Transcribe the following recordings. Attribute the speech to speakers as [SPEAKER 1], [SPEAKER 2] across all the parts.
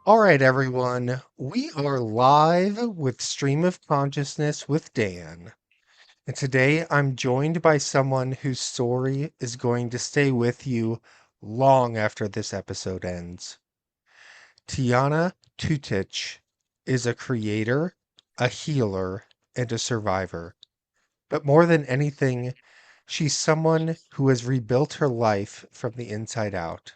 [SPEAKER 1] All right, everyone. We are live with Stream of Consciousness with Dan. And today I'm joined by someone whose story is going to stay with you long after this episode ends. Tijana Tučić is a creator, a healer, and a survivor. But more than anything, she's someone who has rebuilt her life from the inside out.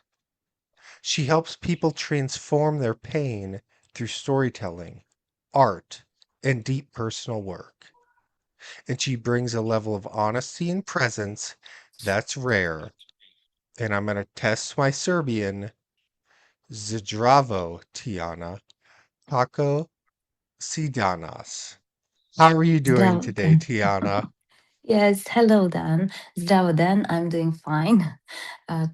[SPEAKER 1] She helps people transform their pain through storytelling, art, and deep personal work. And she brings a level of honesty and presence that's rare. And I'm going to test my Serbian. Zdravo, Tiana. Kako si danas? How are you doing
[SPEAKER 2] Zdravo,
[SPEAKER 1] today,
[SPEAKER 2] Dan.
[SPEAKER 1] Tiana?
[SPEAKER 2] Yes, hello, Dan. Zdravo, Dan. I'm doing fine.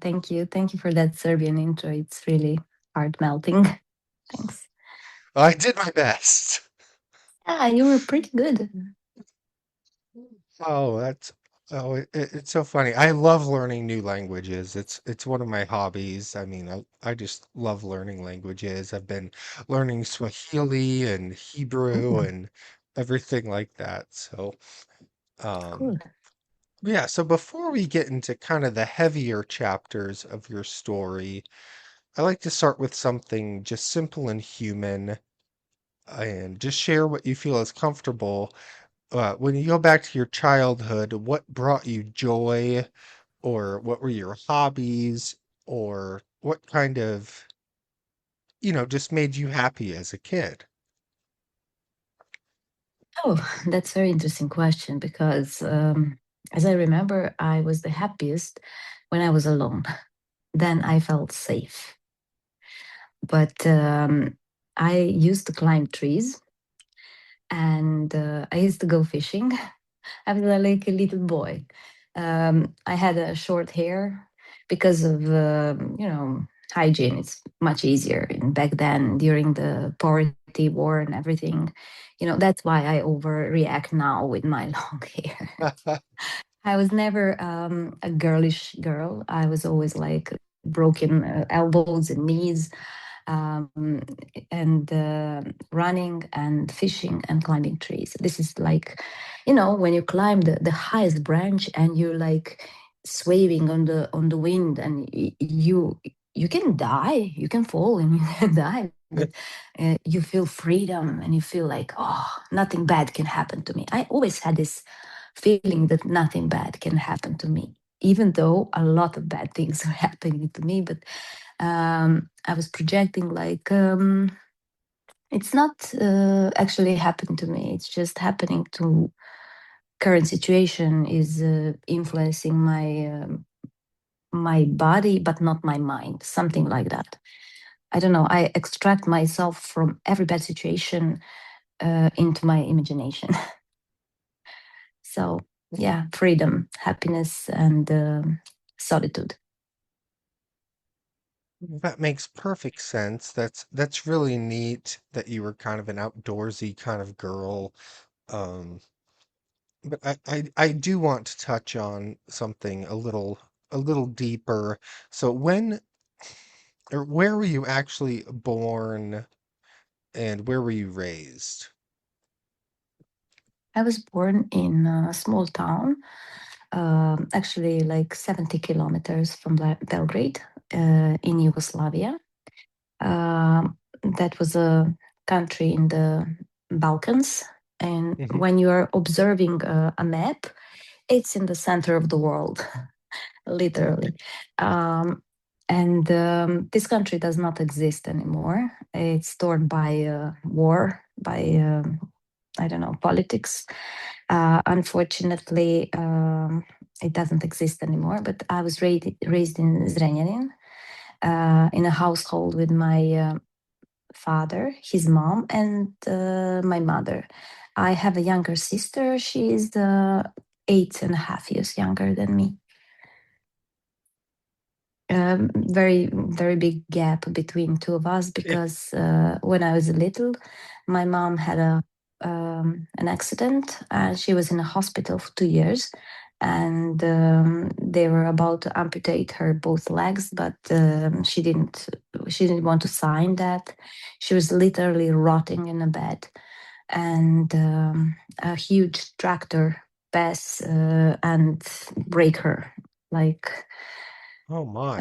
[SPEAKER 2] Thank you. Thank you for that Serbian intro. It's really heart melting. Thanks.
[SPEAKER 1] I did my best.
[SPEAKER 2] Ah, you were pretty good.
[SPEAKER 1] Oh, that's it's so funny. I love learning new languages. It's one of my hobbies. I mean, I just love learning languages. I've been learning Swahili and Hebrew
[SPEAKER 2] Mm,
[SPEAKER 1] and everything like that. So, um,
[SPEAKER 2] cool.
[SPEAKER 1] yeah, so before we get into kind of the heavier chapters of your story, I like to start with something just simple and human and just share what you feel is comfortable. When you go back to your childhood, what brought you joy, or what were your hobbies, or what kind of, just made you happy as a kid?
[SPEAKER 2] Oh, that's a very interesting question because as I remember, I was the happiest when I was alone. Then I felt safe. But I used to climb trees and I used to go fishing. I was like a little boy. I had a short hair because of hygiene. It's much easier. And back then, during the poverty war and everything, that's why I overreact now with my long hair. I was never a girlish girl. I was always like broken elbows and knees, um, and running and fishing and climbing trees. This is like, when you climb the highest branch and you're like swaying on the wind, and you can die, you can fall and you can die, but you feel freedom and you feel like, oh, nothing bad can happen to me. I always had this feeling that nothing bad can happen to me, even though a lot of bad things are happening to me. But I was projecting like it's not actually happening to me. It's just happening to current situation is influencing my body, but not my mind. Something like that. I don't know. I extract myself from every bad situation into my imagination. So yeah, freedom, happiness, and solitude.
[SPEAKER 1] That makes perfect sense. That's really neat that you were kind of an outdoorsy kind of girl. Um, but I do want to touch on something a little deeper. So when or where were you actually born and where were you raised?
[SPEAKER 2] I was born in a small town, actually like 70 kilometers from Belgrade, in Yugoslavia. Um, that was a country in the Balkans. And
[SPEAKER 1] Hmm.
[SPEAKER 2] when you are observing a map, it's in the center of the world, literally. Um, and this country does not exist anymore. It's torn by war, by I don't know, politics. Unfortunately, it doesn't exist anymore. But I was raised in Zrenjanin, in a household with my father, his mom, and my mother. I have a younger sister. She's 8.5 years younger than me. very very big gap between two of us
[SPEAKER 1] Yeah.
[SPEAKER 2] because when I was little, my mom had an accident and she was in a hospital for 2 years, and they were about to amputate her both legs, but she didn't want to sign that. She was literally rotting in a bed, and a huge tractor pass and break her like.
[SPEAKER 1] Oh my.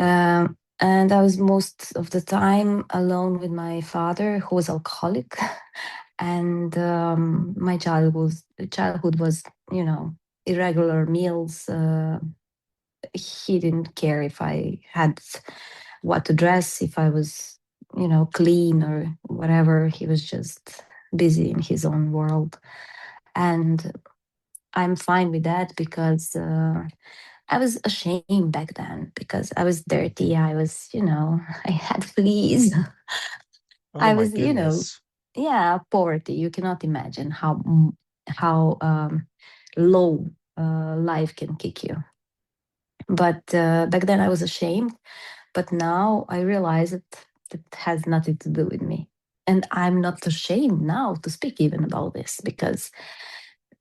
[SPEAKER 2] And I was most of the time alone with my father, who was alcoholic, and my childhood was, irregular meals. He didn't care if I had what to dress, if I was, clean or whatever. He was just busy in his own world, and I'm fine with that because I was ashamed back then because I was dirty. I was, I had fleas.
[SPEAKER 1] Oh
[SPEAKER 2] I
[SPEAKER 1] my
[SPEAKER 2] was,
[SPEAKER 1] goodness.
[SPEAKER 2] yeah, poverty. You cannot imagine how low life can kick you. But back then I was ashamed. But now I realize it has nothing to do with me, and I'm not ashamed now to speak even about this because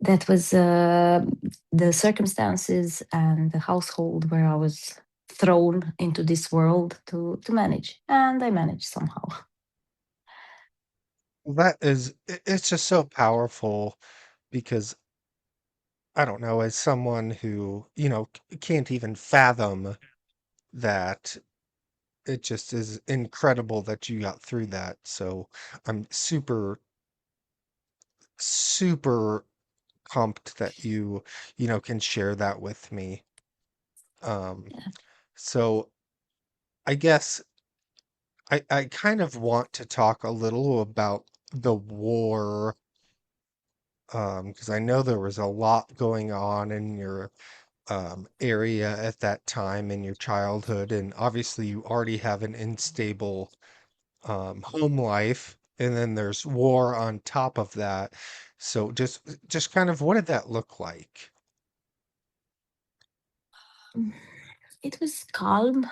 [SPEAKER 2] that was the circumstances and the household where I was thrown into this world to manage, and I managed somehow.
[SPEAKER 1] That is, it's just so powerful because I don't know, as someone who, can't even fathom that, it just is incredible that you got through that. So I'm super, super pumped that you can share that with me. Um,
[SPEAKER 2] Yeah.
[SPEAKER 1] so I guess I kind of want to talk a little about the war, because I know there was a lot going on in your area at that time in your childhood, and obviously you already have an unstable home life, and then there's war on top of that. So just kind of what did that look like?
[SPEAKER 2] Mm. It was calm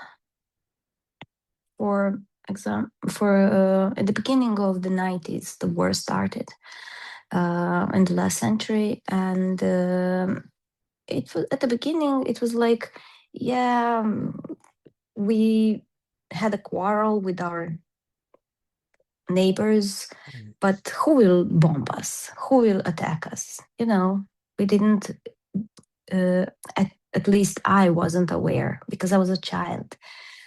[SPEAKER 2] for for at the beginning of the 90s. The war started in the last century, and it was at the beginning. It was like, yeah, we had a quarrel with our neighbors,
[SPEAKER 1] Mm.
[SPEAKER 2] but who will bomb us? Who will attack us? We didn't. Uh, at least I wasn't aware because I was a child.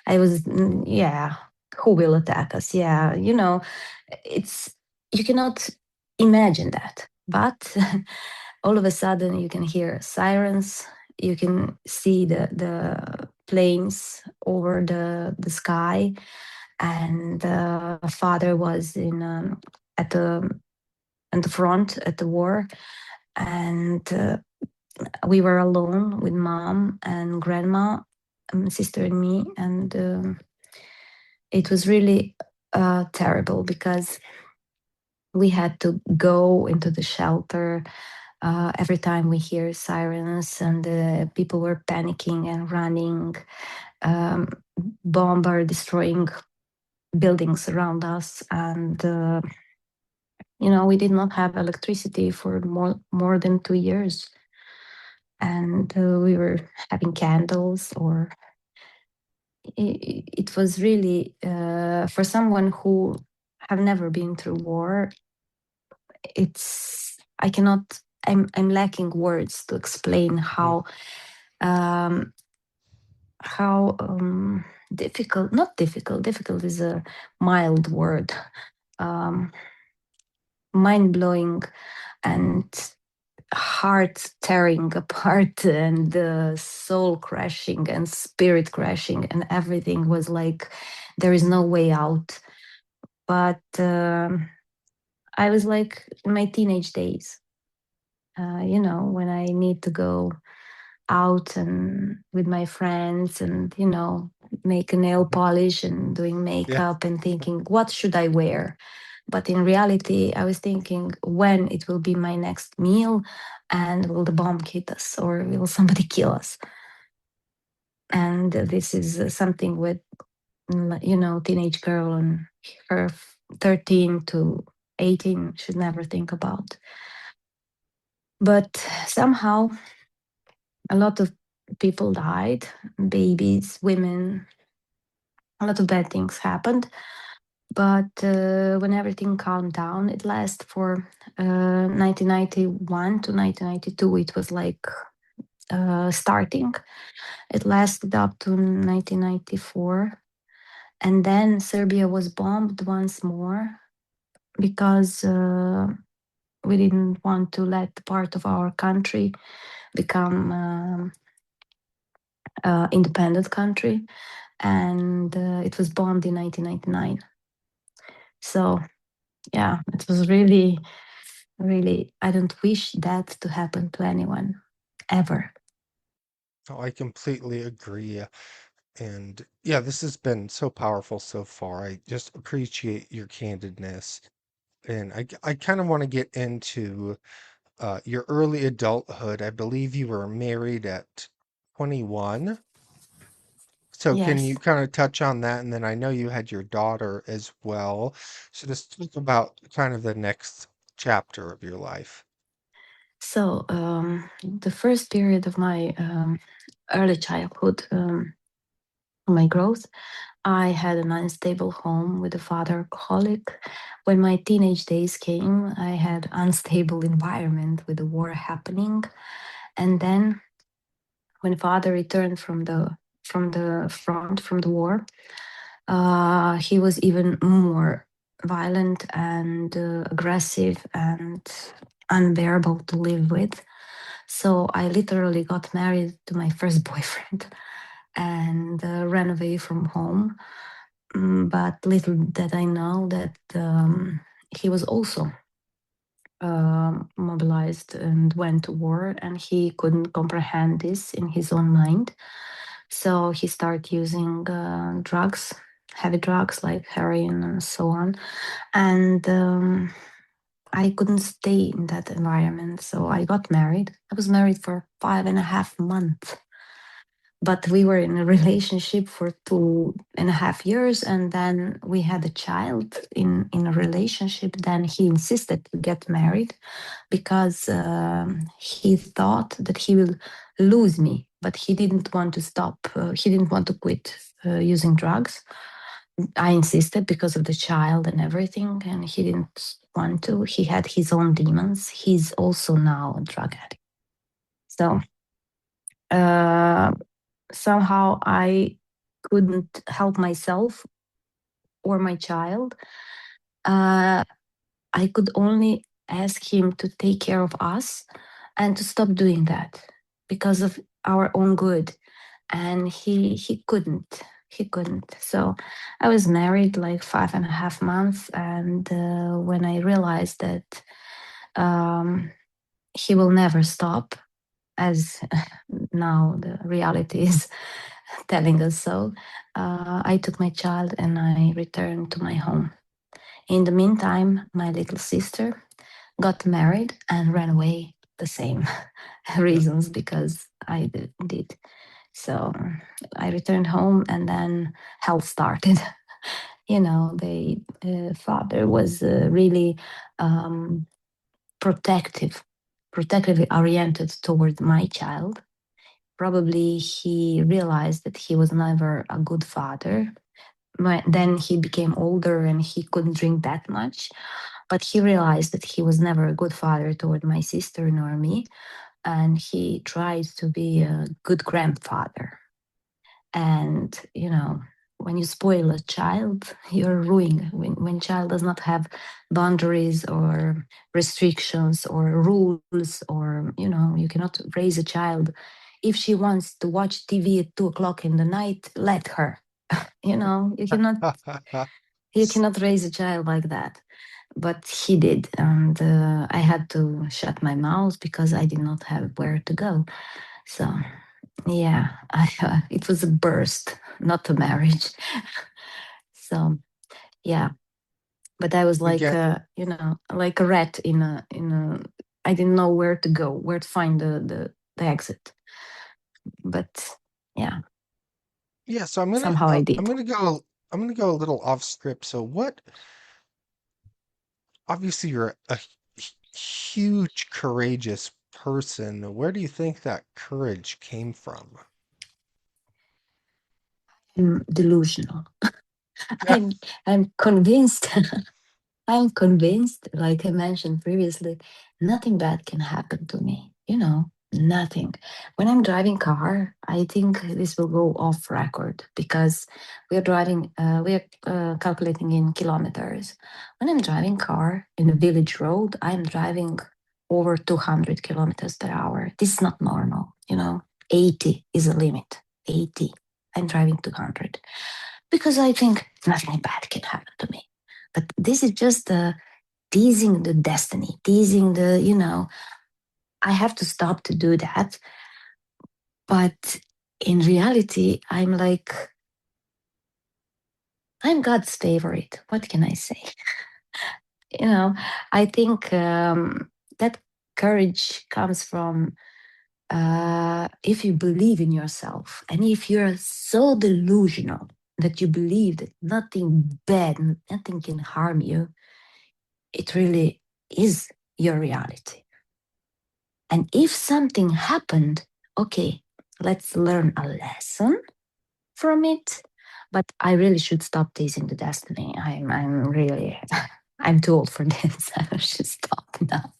[SPEAKER 2] I was, yeah, who will attack us? Yeah, it's, you cannot imagine that. But all of a sudden, you can hear sirens, you can see the planes over the sky, and father was at the front at the war, and we were alone with mom and grandma, sister and me, and it was really terrible because we had to go into the shelter every time we hear sirens, and people were panicking and running. um, Bomb are destroying buildings around us, and we did not have electricity for more than 2 years, and we were having candles, or it was really for someone who have never been through war. It's I cannot. I'm lacking words to explain
[SPEAKER 1] Mm.
[SPEAKER 2] um, how difficult. Not difficult. Difficult is a mild word. Um, Mind blowing and heart tearing apart, and soul crashing and spirit crashing, and everything was like there is no way out. But I was like in my teenage days, when I need to go out and with my friends, and make a nail polish and doing
[SPEAKER 1] Yeah.
[SPEAKER 2] makeup and thinking what should I wear. But in reality, I was thinking when it will be my next meal, and will the bomb hit us or will somebody kill us. And this is something with, teenage girl and her 13 to 18 should never think about. But somehow a lot of people died, babies, women, a lot of bad things happened. But when everything calmed down, it lasted for 1991 to 1992. It was like starting. It lasted up to 1994. And then Serbia was bombed once more because we didn't want to let part of our country become independent country. And it was bombed in 1999. So, yeah, it was really, really, I don't wish that to happen to anyone ever.
[SPEAKER 1] Oh, I completely agree. And yeah, this has been so powerful so far. I just appreciate your candidness. And I kind of want to get into your early adulthood. I believe you were married at 21. So can you
[SPEAKER 2] Yes.
[SPEAKER 1] kind of touch on that? And then I know you had your daughter as well. So just talk about kind of the next chapter of your life.
[SPEAKER 2] So, the first period of my early childhood, my growth, I had an unstable home with a father alcoholic. When my teenage days came, I had unstable environment with the war happening. And then when father returned from the front from the war, he was even more violent and aggressive and unbearable to live with. So I literally got married to my first boyfriend and ran away from home. But little did I know that he was also mobilized and went to war, and he couldn't comprehend this in his own mind. So he started using drugs, heavy drugs like heroin and so on. And I couldn't stay in that environment. So I got married. I was married for 5.5 months, but we were in a relationship for 2.5 years, and then we had a child in a relationship. Then he insisted to get married because he thought that he will lose me, but he didn't want to stop. He didn't want to quit using drugs. I insisted because of the child and everything, and he didn't want to. He had his own demons. He's also now a drug addict. So uh, somehow I couldn't help myself or my child. Uh, I could only ask him to take care of us and to stop doing that because of our own good. And he couldn't. He couldn't. So I was married like 5.5 months, and when I realized that um, he will never stop, as now the reality is telling us so, I took my child and I returned to my home. In the meantime, my little sister got married and ran away the same
[SPEAKER 1] Yeah.
[SPEAKER 2] reasons because I did. So I returned home and then hell started. The father was really um, protective, protectively oriented toward my child. Probably he realized that he was never a good father. Then he became older and he couldn't drink that much, but he realized that he was never a good father toward my sister nor me, and he tried to be a good grandfather. And when you spoil a child, you're ruining. When child does not have boundaries or restrictions or rules, or you cannot raise a child. If she wants to watch TV at 2 o'clock in the night, let her. You cannot you cannot raise a child like that. But he did, and I had to shut my mouth because I did not have where to go. So yeah, it was a burst, not a marriage. So yeah, but I was like
[SPEAKER 1] Again,
[SPEAKER 2] like a rat in a. I didn't know where to go, where to find the exit. But yeah.
[SPEAKER 1] Yeah, so I'm gonna
[SPEAKER 2] Somehow I
[SPEAKER 1] I'm
[SPEAKER 2] did.
[SPEAKER 1] gonna go I'm gonna go a little off script. So what obviously you're a huge courageous person. Where do you think that courage came from?
[SPEAKER 2] I'm delusional. I'm I'm convinced I'm convinced, like I mentioned previously, nothing bad can happen to me. Nothing. When I'm driving car, I think this will go off record because we are calculating in kilometers. When I'm driving car in a village road, I'm driving over 200 kilometers per hour. This is not normal. 80 is a limit. 80. I'm driving 200 because I think nothing bad can happen to me. But this is just teasing the destiny, teasing I have to stop to do that. But in reality, I'm God's favorite. What can I say? You know, I think that courage comes from if you believe in yourself and if you're so delusional that you believe that nothing bad, nothing can harm you, it really is your reality. And if something happened, okay, let's learn a lesson from it. But I really should stop teasing the destiny. I'm really, I'm too old for this. I should stop now.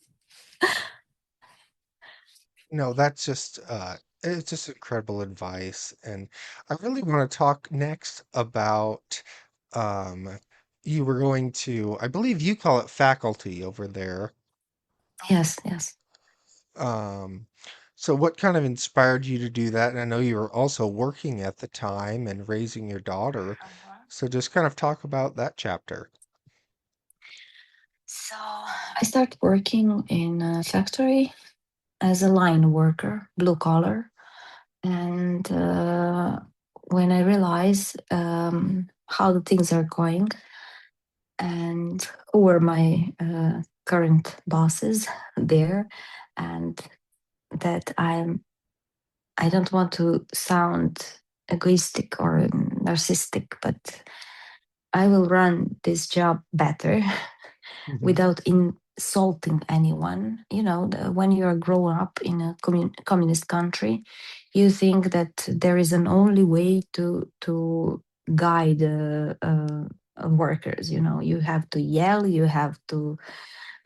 [SPEAKER 1] No, that's just it's just incredible advice. And I really want to talk next about um you were going to, I believe you call it faculty over there.
[SPEAKER 2] Yes, yes.
[SPEAKER 1] Um so what kind of inspired you to do that? And I know you were also working at the time and raising your daughter. So just kind of talk about that chapter.
[SPEAKER 2] So I started working in a factory as a line worker, blue collar. And when I realized how the things are going and who were my current bosses there, and that I don't want to sound egoistic or narcissistic, but I will run this job better
[SPEAKER 1] Hmm.
[SPEAKER 2] without insulting anyone. When you are growing up in a communist country, you think that there is an only way to guide workers. You have to yell, you have to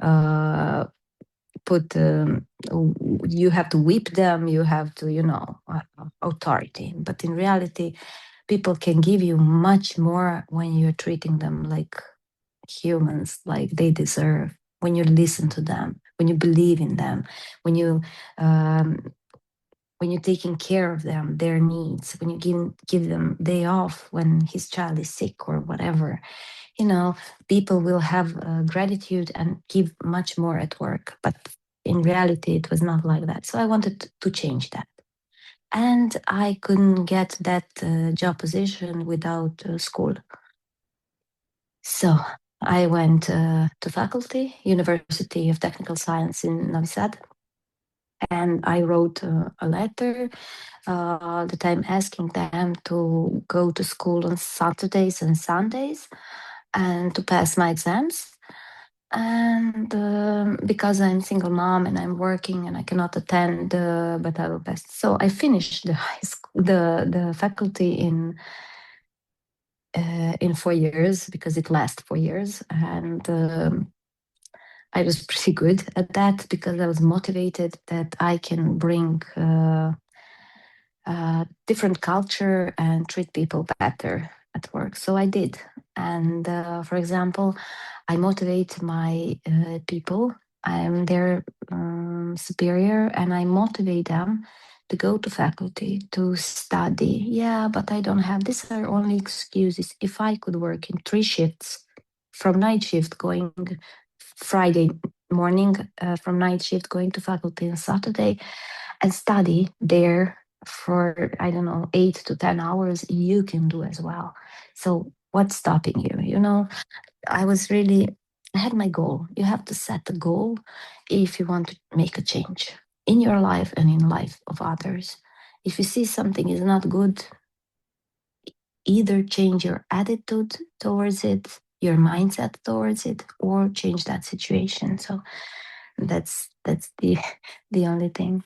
[SPEAKER 2] uh, put you have to whip them, you have to authority. But in reality, people can give you much more when you're treating them like humans, like they deserve, when you listen to them, when you believe in them, when you um, when you're taking care of them, their needs, when you give them day off when his child is sick or whatever. People will have gratitude and give much more at work. But in reality, it was not like that. So I wanted to change that. And I couldn't get that job position without school. So I went to faculty, University of Technical Science in Novi Sad, and I wrote a letter that I'm asking them to go to school on Saturdays and Sundays and to pass my exams. And because I'm single mom and I'm working and I cannot attend, but I will pass. So I finished the high school, the faculty in 4 years because it lasts 4 years, and I was pretty good at that because I was motivated that I can bring different culture and treat people better at work. So I did. And for example, I motivate my people. I'm their superior and I motivate them to go to faculty, to study. Yeah, but I don't have, these are only excuses. If I could work in 3 shifts, from night shift going Friday morning, from night shift going to faculty on Saturday, and study there for, I don't know, 8 to 10 hours, you can do as well. So what's stopping you? I was really, I had my goal. You have to set a goal if you want to make a change in your life and in life of others. If you see something is not good, either change your attitude towards it, your mindset towards it, or change that situation. So that's the the only thing.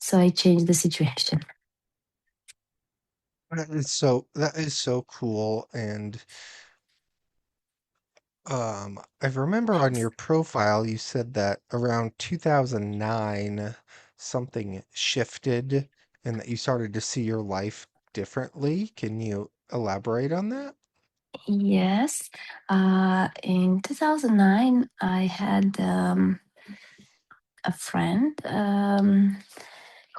[SPEAKER 2] So I changed the situation.
[SPEAKER 1] That is so cool. And I remember on your profile you said that around 2009 something shifted and that you started to see your life differently. Can you elaborate on that?
[SPEAKER 2] Yes. In 2009, I had a friend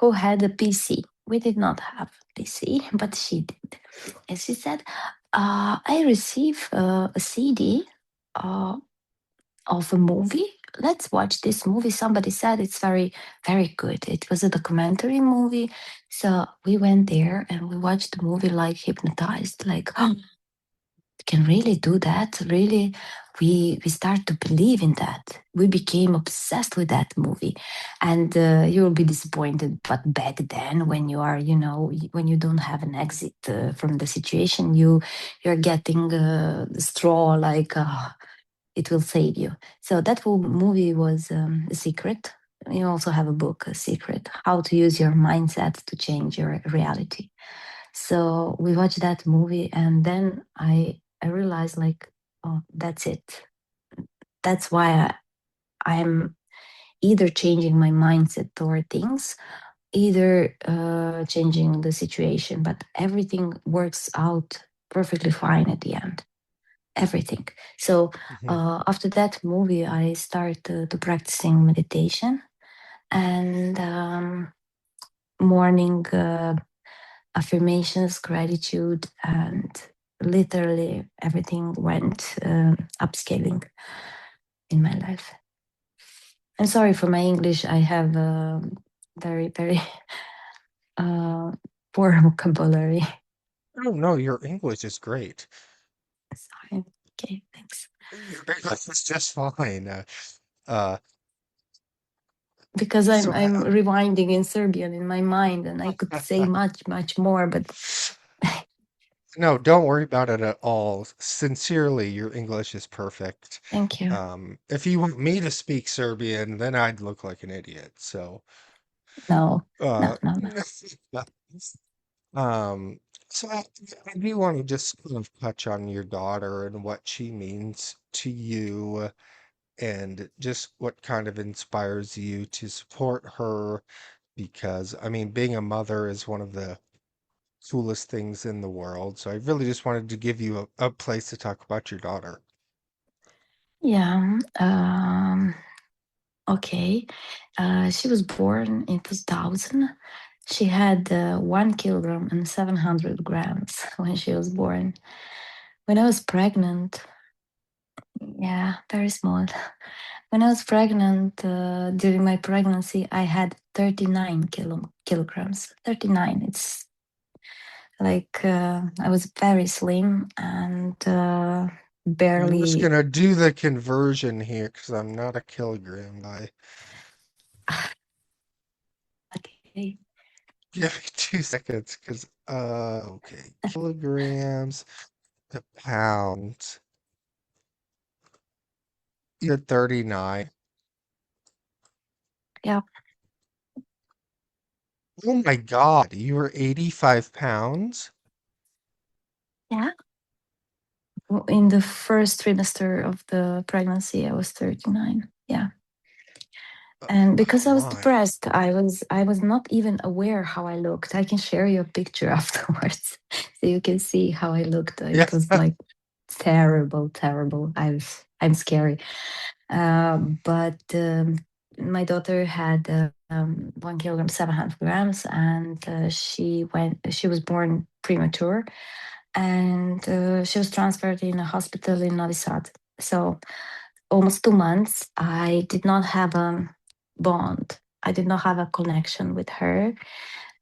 [SPEAKER 2] who had a PC. We did not have PC, but she did. And she said, I received a CD uh, of a movie. Let's watch this movie. Somebody said it's very, very good. It was a documentary movie. So we went there and we watched the movie like hypnotized, like, oh, can really do that. Really, we start to believe in that. We became obsessed with that movie. And you will be disappointed, but back then, when you are, when you don't have an exit from the situation, you're getting the straw, like it will save you. So that movie was a secret. You also have a book, A Secret: How to Use Your Mindset to Change Your Reality. So we watched that movie, and then I realized, like, oh, that's it. That's why I'm either changing my mindset toward things, either changing the situation, but everything works out perfectly fine at the end. Everything. So
[SPEAKER 1] Mhm.
[SPEAKER 2] after that movie, I started to practicing meditation and morning affirmations, gratitude, and literally everything went upscaling in my life. I'm sorry for my English. I have very, very uh, poor vocabulary.
[SPEAKER 1] Oh no, your English is great.
[SPEAKER 2] Sorry. Okay, thanks.
[SPEAKER 1] Your English is just fine. Uh,
[SPEAKER 2] Because I'm
[SPEAKER 1] so
[SPEAKER 2] I'm rewinding in Serbian in my mind, and I could say much, much more, but
[SPEAKER 1] no, don't worry about it at all. Sincerely, your English is perfect.
[SPEAKER 2] thank you.
[SPEAKER 1] If you want me to speak Serbian, then I'd look like an idiot. So,
[SPEAKER 2] No, no,
[SPEAKER 1] uh,
[SPEAKER 2] no, no.
[SPEAKER 1] um, so I do want to just kind of touch on your daughter and what she means to you and just what kind of inspires you to support her because I mean, being a mother is one of the coolest things in the world. So I really just wanted to give you a place to talk about your daughter.
[SPEAKER 2] Yeah. Okay. She was born in 2000. She had 1 kilogram and 700 grams when she was born. When I was pregnant, yeah, very small. When I was pregnant, during my pregnancy, I had 39 kilograms. 39. It's like I was very slim and
[SPEAKER 1] I'm just
[SPEAKER 2] barely.
[SPEAKER 1] gonna do the conversion here because I'm not a kilogram guy.
[SPEAKER 2] Okay.
[SPEAKER 1] Give me 2 seconds because okay, kilograms to pounds. You're 39.
[SPEAKER 2] Yeah.
[SPEAKER 1] Oh my God, you were 85 pounds?
[SPEAKER 2] Yeah. In the first trimester of the pregnancy, I was 39. Yeah. And
[SPEAKER 1] Oh
[SPEAKER 2] because I was
[SPEAKER 1] my.
[SPEAKER 2] depressed, I was not even aware how I looked. I can share you a picture afterwards so you can see how I looked.
[SPEAKER 1] Yeah.
[SPEAKER 2] It was like terrible, terrible. I'm scary. But my daughter had 1 kilogram, 700 grams, and she was born premature, and she was transferred in a hospital in Novi Sad. So almost 2 months, I did not have a bond. I did not have a connection with her.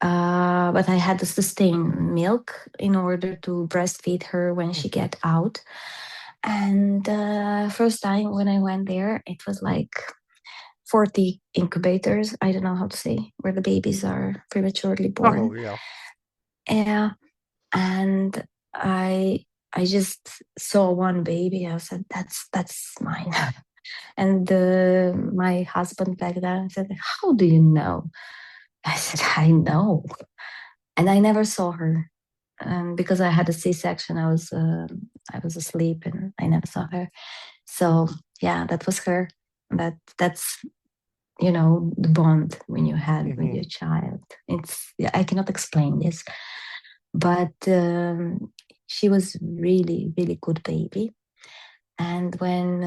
[SPEAKER 2] But I had to sustain milk in order to breastfeed her when she get out. And first time when I went there, it was like 40 incubators. I don't know how to say where the babies are prematurely
[SPEAKER 1] Oh
[SPEAKER 2] born.
[SPEAKER 1] yeah.
[SPEAKER 2] Yeah. And I just saw one baby. I said, that's mine. And my husband back then said, how do you know? I said, I know. And I never saw her. Because I had a C-section, I was asleep and I never saw her. So yeah, that was her. That's the bond when you had with
[SPEAKER 1] Hmm.
[SPEAKER 2] your child. It's I cannot explain this, but she was really really good baby. And when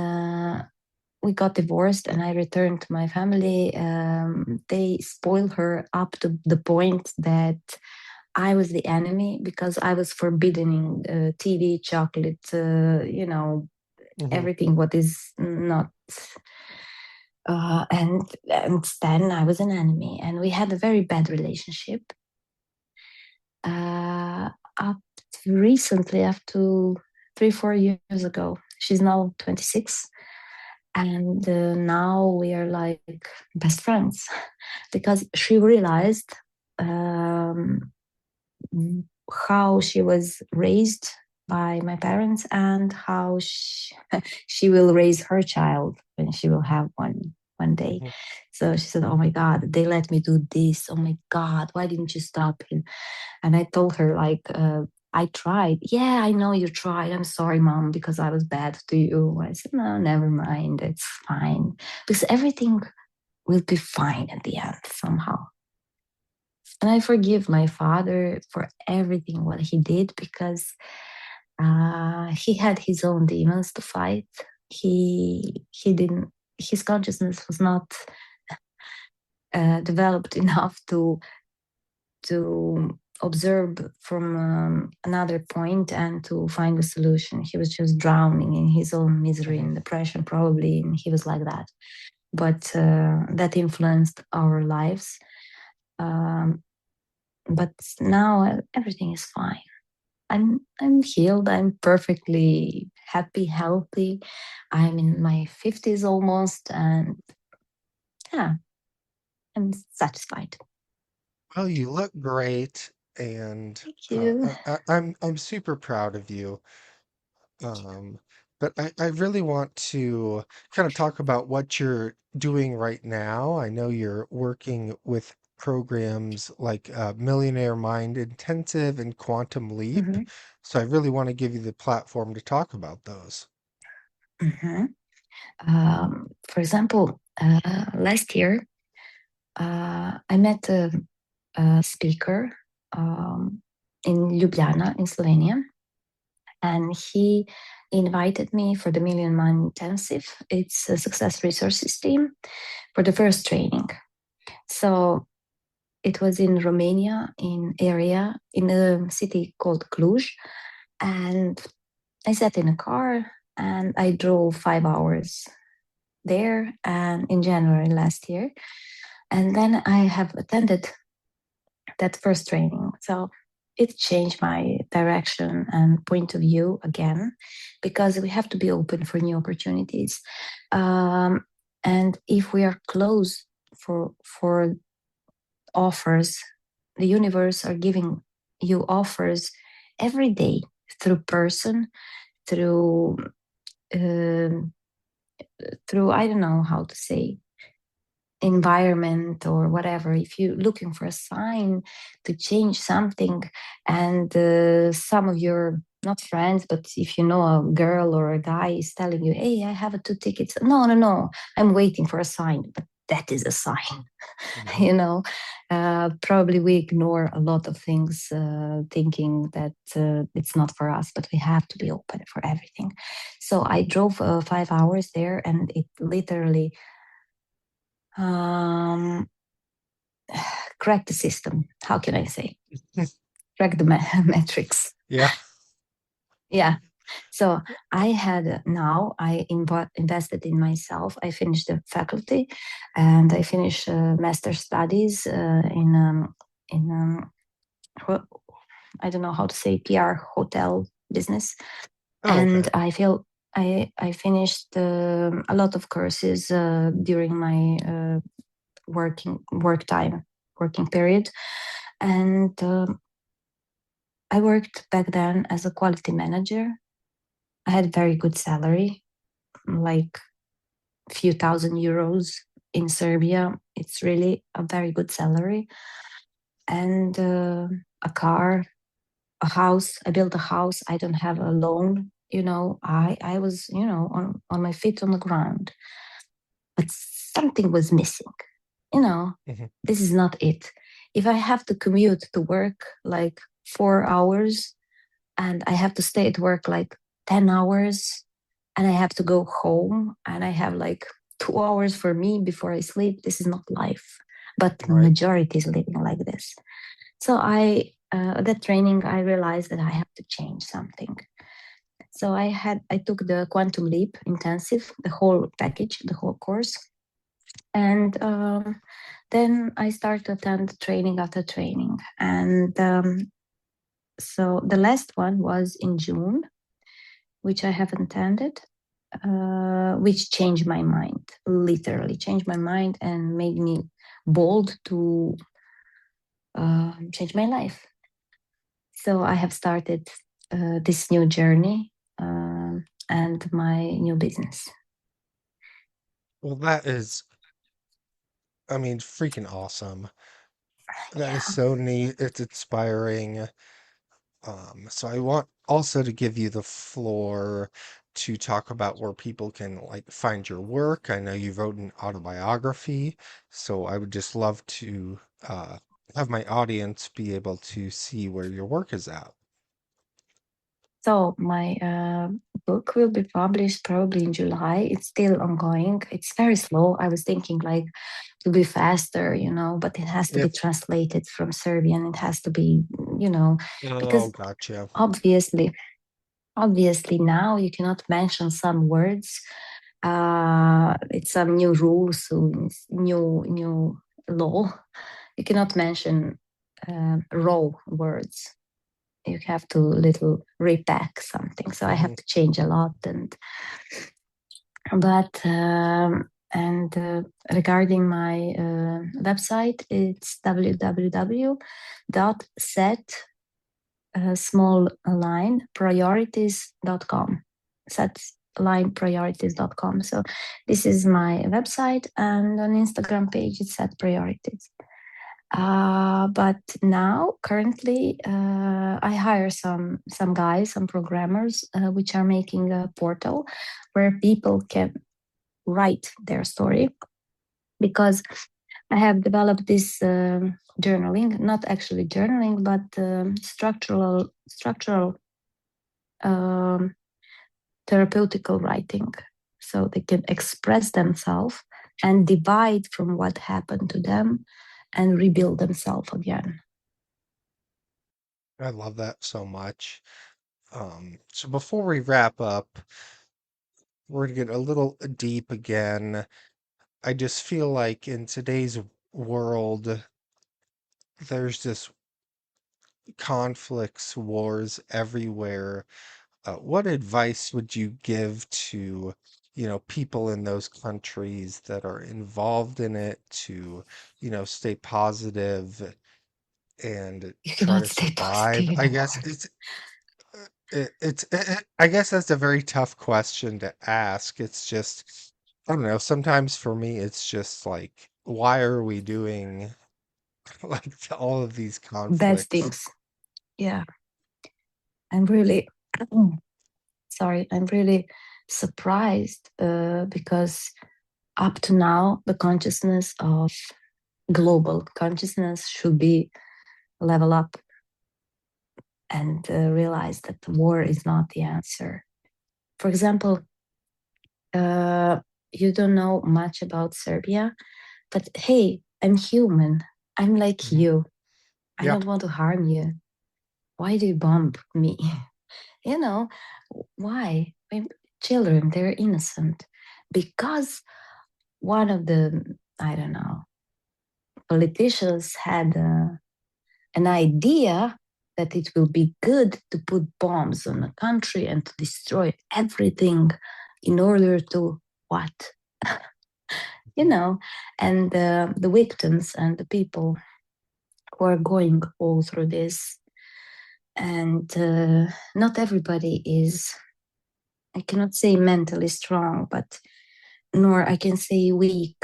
[SPEAKER 2] we got divorced and I returned to my family, they spoiled her up to the point that I was the enemy because I was forbidding TV, chocolate,
[SPEAKER 1] Hmm.
[SPEAKER 2] everything what is not. And then I was an enemy, and we had a very bad relationship. Uh, up to recently, up to 3-4 years ago, she's now 26, and now we are like best friends because she realized um, how she was raised by my parents and how she will raise her child when she will have one day.
[SPEAKER 1] Hmm.
[SPEAKER 2] So she said, oh my God, they let me do this. Oh my God, why didn't you stop him? And I told her, like, I tried. Yeah, I know you tried. I'm sorry, mom, because I was bad to you. I said, no, never mind. It's fine. Because everything will be fine at the end somehow. And I forgive my father for everything what he did because he had his own demons to fight. He didn't. His consciousness was not developed enough to observe from another point and to find a solution. He was just drowning in his own misery
[SPEAKER 1] Hmm.
[SPEAKER 2] and depression, probably, and he was like that. But that influenced our lives. Um, but now everything is fine. I'm healed. I'm perfectly happy, healthy. I'm in my 50s almost, and yeah, I'm satisfied.
[SPEAKER 1] Well, you look great, and
[SPEAKER 2] Thank you.
[SPEAKER 1] I'm super proud of you. Um, but I really want to kind of talk about what you're doing right now. I know you're working with programs like Millionaire Mind Intensive and Quantum Leap.
[SPEAKER 2] Mhm,
[SPEAKER 1] So I really want to give you the platform to talk about those.
[SPEAKER 2] mhm. For example, last year I met a speaker um, in Ljubljana, in Slovenia, and he invited me for the Million Man Intensive. It's a success resources team for the first training. So it was in Romania, in a city called Cluj, and I sat in a car and I drove 5 hours there, and in January last year, and then I have attended that first training. So it changed my direction and point of view again, because we have to be open for new opportunities. Um, and if we are close for offers, the universe are giving you offers every day through person, through um through I don't know how to say environment or whatever. If you're looking for a sign to change something, and some of your not friends, but if you know a girl or a guy is telling you, hey, I have 2 tickets, no no no, I'm waiting for a sign, but that is a sign.
[SPEAKER 1] Mhm.
[SPEAKER 2] you know Probably we ignore a lot of things, thinking that it's not for us, but we have to be open for everything. So I drove 5 hours there, and it literally um, crack the system. How can I say? Crack the metrics.
[SPEAKER 1] Yeah.
[SPEAKER 2] Yeah. So I had now I invested in myself. I finished the faculty, and I finished master studies in I don't know how to say PR hotel business,
[SPEAKER 1] Oh,
[SPEAKER 2] and
[SPEAKER 1] okay.
[SPEAKER 2] I feel I finished a lot of courses during my working period, and I worked back then as a quality manager. I had very good salary, like a few thousand euros in Serbia. It's really a very good salary. And a car, a house. I built a house. I don't have a loan. I was, on my feet on the ground. But something was missing. You know,
[SPEAKER 1] Mhm.
[SPEAKER 2] this is not it. If I have to commute to work like 4 hours and I have to stay at work like 10 hours and I have to go home and I have like 2 hours for me before I sleep, this is not life. But
[SPEAKER 1] Right.
[SPEAKER 2] majority is living like this. So that training, I realized that I have to change something. So I took the Quantum Leap intensive, the whole package, the whole course. And then I started to attend training after training. And so the last one was in June, which I have attended, which changed my mind, literally changed my mind and made me bold to change my life. So I have started this new journey and my new business.
[SPEAKER 1] Well, that is, I mean, freaking awesome. That is
[SPEAKER 2] Yeah.
[SPEAKER 1] so neat. It's inspiring. So I want also to give you the floor to talk about where people can like find your work. I know you wrote an autobiography, so I would just love to have my audience be able to see where your work is at.
[SPEAKER 2] So my book will be published probably in July. It's still ongoing. It's very slow. I was thinking like to be faster, but it has to be
[SPEAKER 1] Yep.
[SPEAKER 2] translated from Serbian. It has to be,
[SPEAKER 1] Oh,
[SPEAKER 2] because
[SPEAKER 1] gotcha.
[SPEAKER 2] obviously, obviously now you cannot mention some words. It's some new rules, so it's new law. You cannot mention raw words. You have to little repack something. So I
[SPEAKER 1] Hmm.
[SPEAKER 2] have to change a lot, and regarding my website, it's www.set small line priorities.com. Set line priorities.com. So this is my website, and on Instagram page it's set priorities. But now, currently, I hire some guys, some programmers, which are making a portal where people can write their story. Because I have developed this journaling, not actually journaling, but structural um, therapeutical writing, so they can express themselves and divide from what happened to them and rebuild themselves again.
[SPEAKER 1] I love that so much. So before we wrap up, we're gonna get a little deep again. I just feel like in today's world, there's just conflicts, wars everywhere. What advice would you give to, people in those countries that are involved in it to, stay positive and
[SPEAKER 2] You
[SPEAKER 1] try
[SPEAKER 2] cannot
[SPEAKER 1] to
[SPEAKER 2] stay
[SPEAKER 1] survive?
[SPEAKER 2] positive
[SPEAKER 1] I guess
[SPEAKER 2] anymore.
[SPEAKER 1] I guess that's a very tough question to ask. It's just, I don't know, sometimes for me it's just like, why are we doing like all of these
[SPEAKER 2] Bad
[SPEAKER 1] conflicts?
[SPEAKER 2] things. Yeah, I'm really sorry. I'm really surprised because up to now, the consciousness of global consciousness should be level up and realize that the war is not the answer. For example, uh, you don't know much about Serbia, but hey, I'm human. I'm like
[SPEAKER 1] Mhm.
[SPEAKER 2] you. I
[SPEAKER 1] Yeah.
[SPEAKER 2] don't want to harm you. Why do you bomb me? you know, why? I mean, children, they're innocent. Because one of the, I don't know, politicians had an idea that it will be good to put bombs on a country and to destroy everything in order to what? you know, and the victims and the people who are going all through this, And not everybody is, I cannot say mentally strong, but nor I can say weak,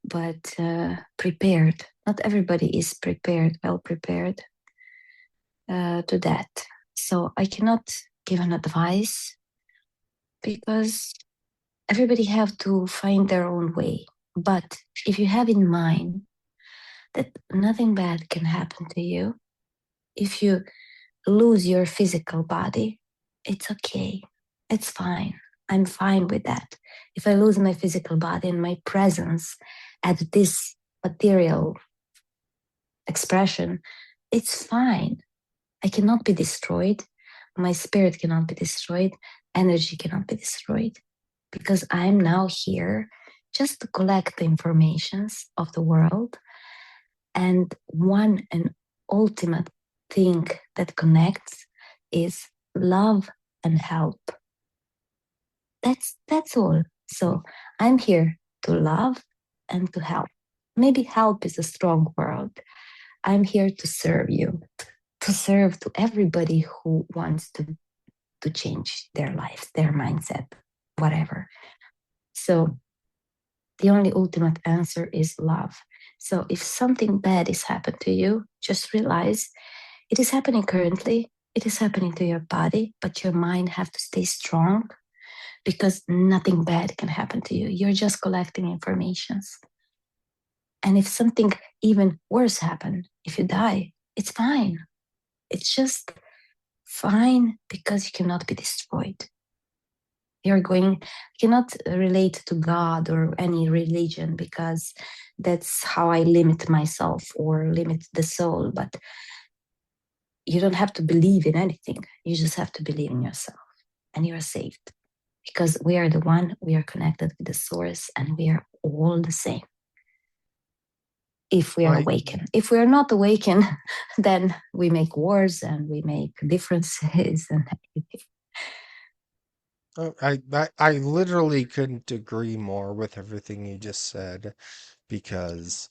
[SPEAKER 2] but prepared. Not everybody is prepared, well prepared to that. So I cannot give an advice because everybody have to find their own way. But if you have in mind that nothing bad can happen to you, if you lose your physical body, it's okay. It's fine. I'm fine with that. If I lose my physical body and my presence at this material expression, it's fine. I cannot be destroyed. My spirit cannot be destroyed. Energy cannot be destroyed because I'm now here just to collect the informations of the world. And one and ultimate thing that connects is love and help. That's all. So I'm here to love and to help. Maybe help is a strong word. I'm here to serve you, to serve to everybody who wants to change their lives, their mindset, whatever. So the only ultimate answer is love. So if something bad is happened to you, just realize it is happening currently. It is happening to your body, but your mind have to stay strong because nothing bad can happen to you. You're just collecting informations. And if something even worse happen, if you die, it's fine. It's just fine because you cannot be destroyed. You're going, cannot relate to God or any religion because that's how I limit myself or limit the soul. But you don't have to believe in anything. You just have to believe in yourself and you are saved because we are the one, we are connected with the source and we are all the same. If we are
[SPEAKER 1] I
[SPEAKER 2] awakened. If we are not awakened, then we make wars and we make differences and everything.
[SPEAKER 1] I literally couldn't agree more with everything you just said because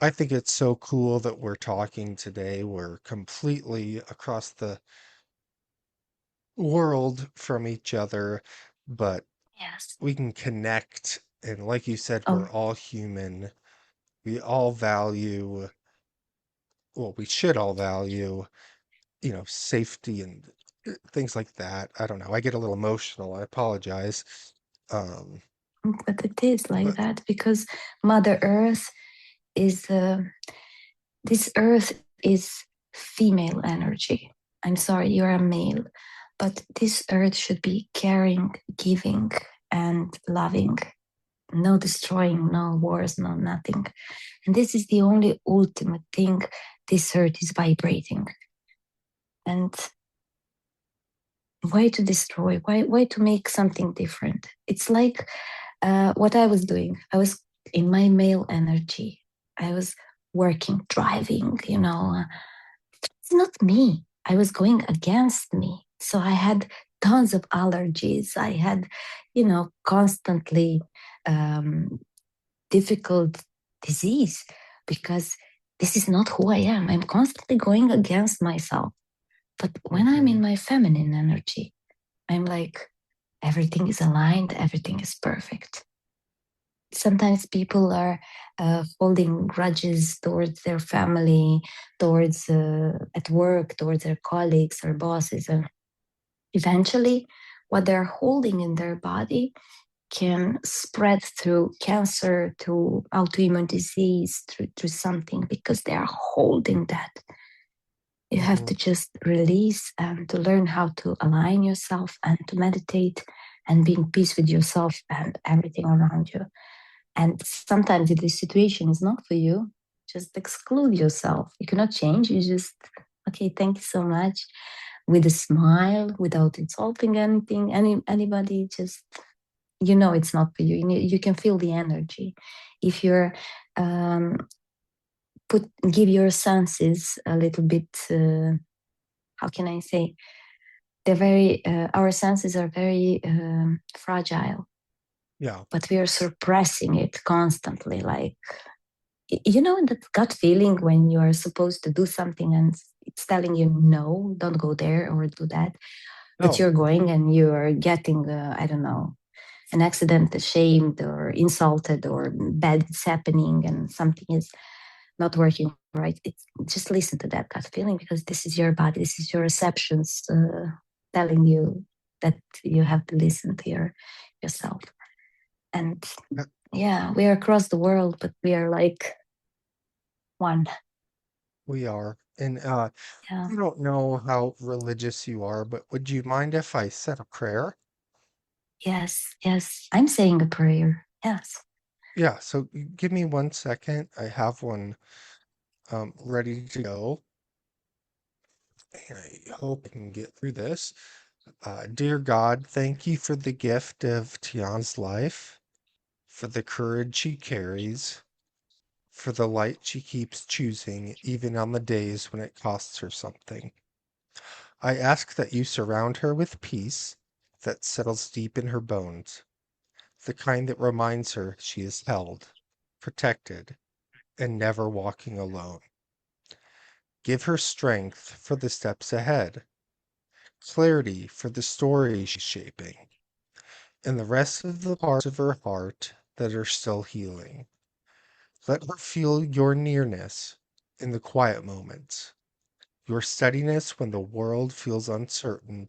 [SPEAKER 1] I think it's so cool that we're talking today. We're completely across the world from each other, but
[SPEAKER 2] Yes.
[SPEAKER 1] we can connect. And like you said,
[SPEAKER 2] Oh,
[SPEAKER 1] we're all human. We all value, well, we should all value, safety and things like that. I don't know. I get a little emotional. I apologize. Um,
[SPEAKER 2] but it is like
[SPEAKER 1] but
[SPEAKER 2] that because Mother Earth is, this earth is female energy. I'm sorry, you're a male, but this earth should be caring, giving, and loving. No destroying, no wars, no nothing. And this is the only ultimate thing this earth is vibrating. And why to destroy? Why to make something different? It's like what I was doing. I was in my male energy. I was working, driving, it's not me. I was going against me. So I had tons of allergies. I had, constantly um, difficult disease because this is not who I am. I'm constantly going against myself. But when I'm in
[SPEAKER 1] mhm.
[SPEAKER 2] my feminine energy, I'm like, everything is aligned, everything is perfect. Sometimes people are holding grudges towards their family, towards at work, towards their colleagues or bosses. And eventually, what they're holding in their body can spread through cancer, through autoimmune disease, through something because they are holding that. You have
[SPEAKER 1] Mhm.
[SPEAKER 2] to just release and to learn how to align yourself and to meditate and be in peace with yourself and everything around you. And sometimes if the situation is not for you, just exclude yourself. You cannot change. You just, okay, thank you so much, with a smile, without insulting anything, anybody. Just it's not for you. You can feel the energy. If you're um, give your senses a little bit. How can I say? They're very. Our senses are very fragile,
[SPEAKER 1] Yeah.
[SPEAKER 2] but we are suppressing it constantly. Like that gut feeling when you are supposed to do something and it's telling you no, don't go there or do that, but
[SPEAKER 1] Oh,
[SPEAKER 2] you're going and you're getting, I don't know, an accident, ashamed or insulted, or bad is happening and something is not working right. It's just listen to that gut feeling, because this is your body, this is your receptions telling you that you have to listen to yourself. And
[SPEAKER 1] uh,
[SPEAKER 2] yeah, we are across the world, but we are like one.
[SPEAKER 1] we are. And
[SPEAKER 2] Yeah.
[SPEAKER 1] I don't know how religious you are, but would you mind if I said a prayer?
[SPEAKER 2] Yes. Yes. I'm saying a prayer. Yes.
[SPEAKER 1] Yeah, so give me 1 second. I have one ready to go, and I hope I can get through this. Dear God, thank you for the gift of Tiana's life, for the courage she carries, for the light she keeps choosing, even on the days when it costs her something. I ask that you surround her with peace that settles deep in her bones, the kind that reminds her she is held, protected, and never walking alone. Give her strength for the steps ahead, clarity for the story she's shaping, and the rest of the parts of her heart that are still healing. Let her feel your nearness in the quiet moments, your steadiness when the world feels uncertain,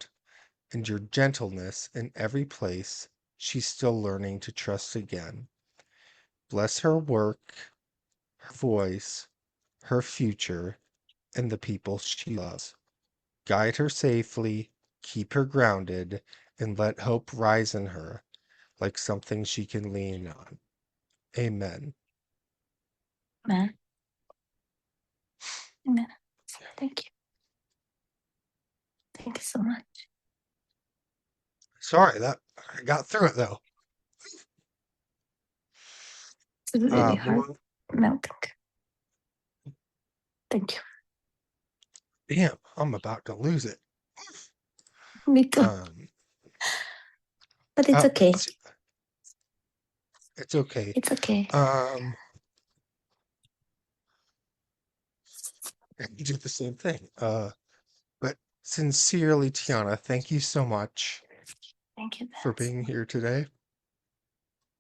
[SPEAKER 1] and your gentleness in every place she's still learning to trust again. Bless her work, her voice, her future, and the people she loves. Guide her safely, keep her grounded, and let hope rise in her like something she can lean on. Amen.
[SPEAKER 2] Amen. Amen. Thank you. Thank you so much.
[SPEAKER 1] Sorry that I got through it though.
[SPEAKER 2] It's really hard
[SPEAKER 1] Well,
[SPEAKER 2] melting. Thank
[SPEAKER 1] damn, I'm about to lose it.
[SPEAKER 2] you. Me too.
[SPEAKER 1] Um,
[SPEAKER 2] But it's okay.
[SPEAKER 1] it's okay.
[SPEAKER 2] It's okay.
[SPEAKER 1] Um, you do the same thing. But sincerely, Tiana, thank you so much
[SPEAKER 2] Thank you,
[SPEAKER 1] for
[SPEAKER 2] Dance.
[SPEAKER 1] being here today.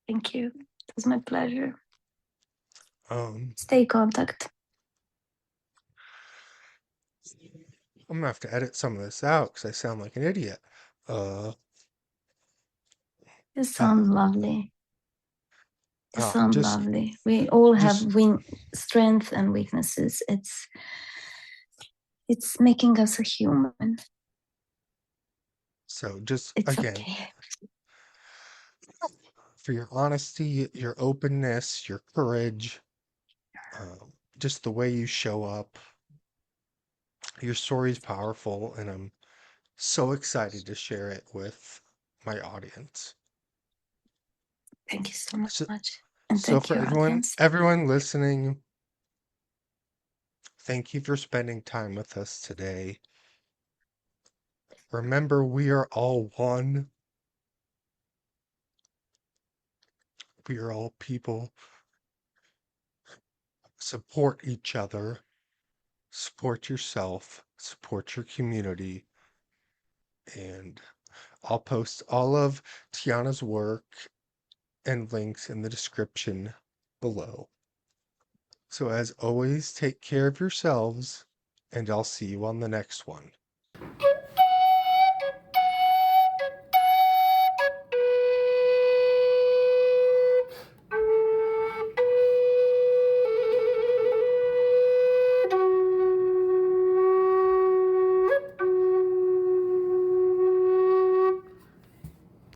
[SPEAKER 2] Thank you. It was my pleasure.
[SPEAKER 1] Um,
[SPEAKER 2] Stay in contact.
[SPEAKER 1] I'm gonna have to edit some of this out because I sound like an idiot. Uh,
[SPEAKER 2] You
[SPEAKER 1] uh,
[SPEAKER 2] sound lovely. You sound
[SPEAKER 1] just,
[SPEAKER 2] lovely. We all
[SPEAKER 1] just
[SPEAKER 2] have strength and weaknesses. It's making us a human.
[SPEAKER 1] just
[SPEAKER 2] It's
[SPEAKER 1] again,
[SPEAKER 2] okay.
[SPEAKER 1] for your honesty, your openness, your courage, just the way you show up. Your story is powerful, and I'm so excited to share it with my audience.
[SPEAKER 2] Thank you so
[SPEAKER 1] So,
[SPEAKER 2] much. And
[SPEAKER 1] so
[SPEAKER 2] thank
[SPEAKER 1] for
[SPEAKER 2] you, audience.
[SPEAKER 1] everyone listening, thank you for spending time with us today. Remember, we are all one. We are all people. Support each other, support yourself, support your community, and I'll post all of Tiana's work and links in the description below. So, as always, take care of yourselves, and I'll see you on the next one.